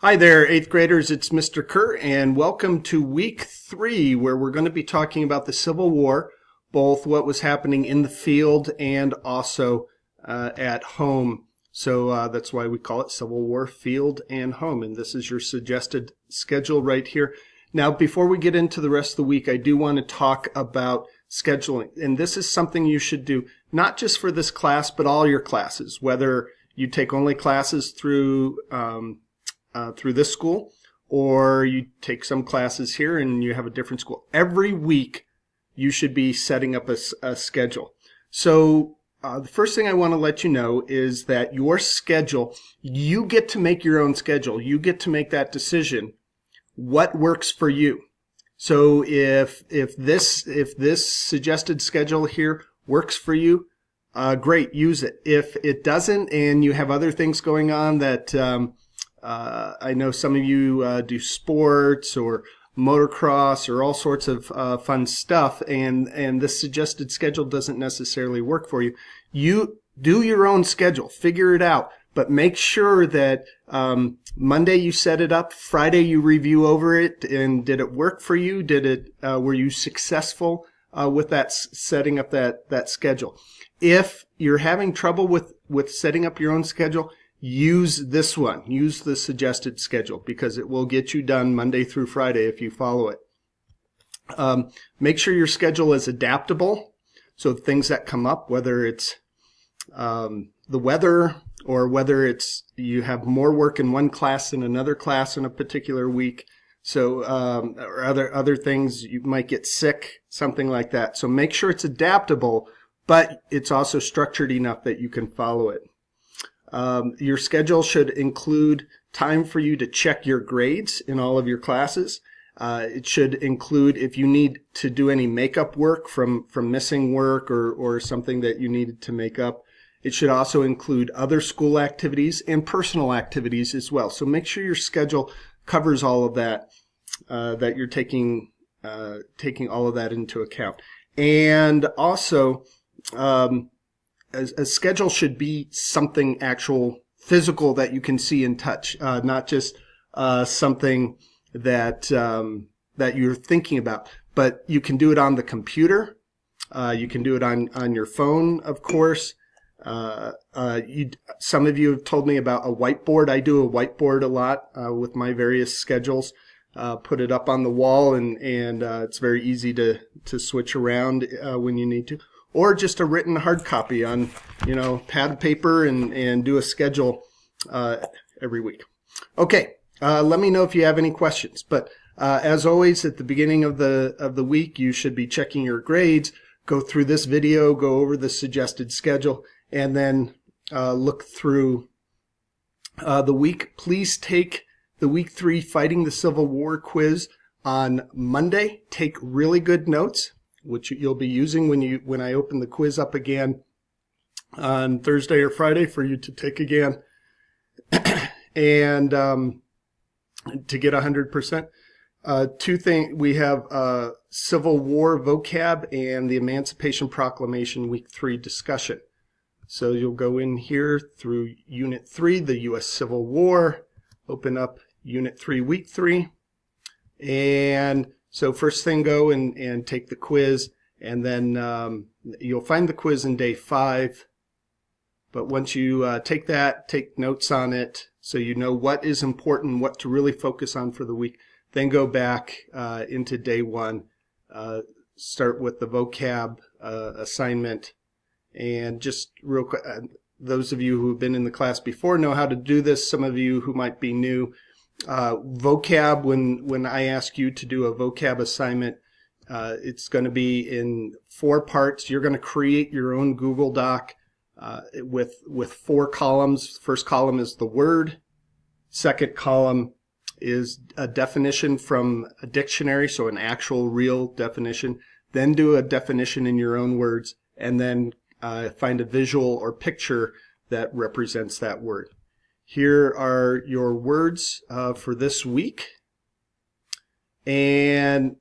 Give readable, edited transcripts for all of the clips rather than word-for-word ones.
Hi there, 8th graders. It's Mr. Kerr, and welcome to week 3, where we're going to be talking about the Civil War, both what was happening in the field and also at home. So that's why we call it Civil War Field and Home, and this is your suggested schedule right here. Now, before we get into the rest of the week, I do want to talk about scheduling, and this is something you should do, not just for this class, but all your classes, whether you take only classes through this school, or you take some classes here and you have a different school. Every week, you should be setting up a schedule. So the first thing I want to let you know is that your schedule, you get to make your own schedule. You get to make that decision. What works for you? So if this suggested schedule here works for you, great, use it. If it doesn't, and you have other things going on that I know some of you do sports or motocross or all sorts of fun stuff, and this suggested schedule doesn't necessarily work for you. You do your own schedule, figure it out, but make sure that Monday you set it up, Friday you review over it, and did it work for you? Were you successful with that setting up that schedule? If you're having trouble with setting up your own schedule, use this one. Use the suggested schedule because it will get you done Monday through Friday if you follow it. Make sure your schedule is adaptable. So things that come up, whether it's the weather or whether it's you have more work in one class than another class in a particular week. So or other things, you might get sick, something like that. So make sure it's adaptable, but it's also structured enough that you can follow it. Your schedule should include time for you to check your grades in all of your classes. It should include if you need to do any makeup work from missing work or something that you needed to make up. It should also include other school activities and personal activities as well. So make sure your schedule covers all of that, that you're taking all of that into account. And also, a schedule should be something actual physical that you can see and touch, not just something that you're thinking about. But you can do it on the computer. You can do it on your phone, of course. Some of you have told me about a whiteboard. I do a whiteboard a lot with my various schedules. Put it up on the wall, and it's very easy to switch around when you need to. Or just a written hard copy on, pad of paper and do a schedule every week. Okay, let me know if you have any questions. But as always, at the beginning of the week, you should be checking your grades. Go through this video, go over the suggested schedule, and then look through the week. Please take the week 3 Fighting the Civil War quiz on Monday. Take really good notes, which you'll be using when I open the quiz up again on Thursday or Friday for you to take again, and to get 100%. Two things, we have Civil War vocab and the Emancipation Proclamation Week 3 discussion. So you'll go in here through Unit 3, the U.S. Civil War, open up Unit 3, Week 3, and so first thing, go and take the quiz, and then you'll find the quiz in day 5. But once you take that, take notes on it so you know what is important, what to really focus on for the week. Then go back into day 1, start with the vocab assignment. And just real quick, those of you who have been in the class before know how to do this. Some of you who might be new, vocab, when I ask you to do a vocab assignment, it's going to be in 4 parts. You're going to create your own Google Doc with 4 columns. First column is the word. Second column is a definition from a dictionary, so an actual real definition. Then do a definition in your own words, and then find a visual or picture that represents that word. Here are your words for this week. And,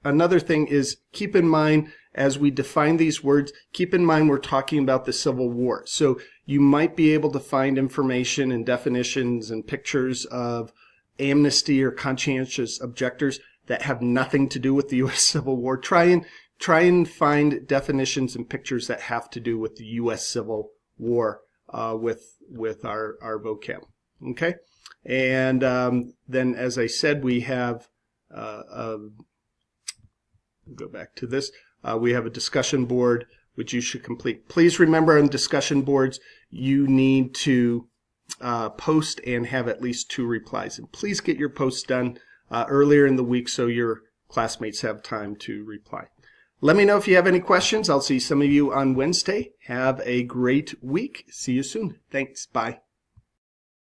another thing is keep in mind, as we define these words, keep in mind we're talking about the Civil War. So you might be able to find information and definitions and pictures of amnesty or conscientious objectors that have nothing to do with the U.S. Civil War. Try and find definitions and pictures that have to do with the U.S. Civil War with our vocab. Okay, and then, as I said, we have go back to this. We have a discussion board which you should complete. Please remember, on discussion boards, you need to post and have at least 2 replies. And please get your posts done earlier in the week so your classmates have time to reply. Let me know if you have any questions. I'll see some of you on Wednesday. Have a great week. See you soon. Thanks. Bye.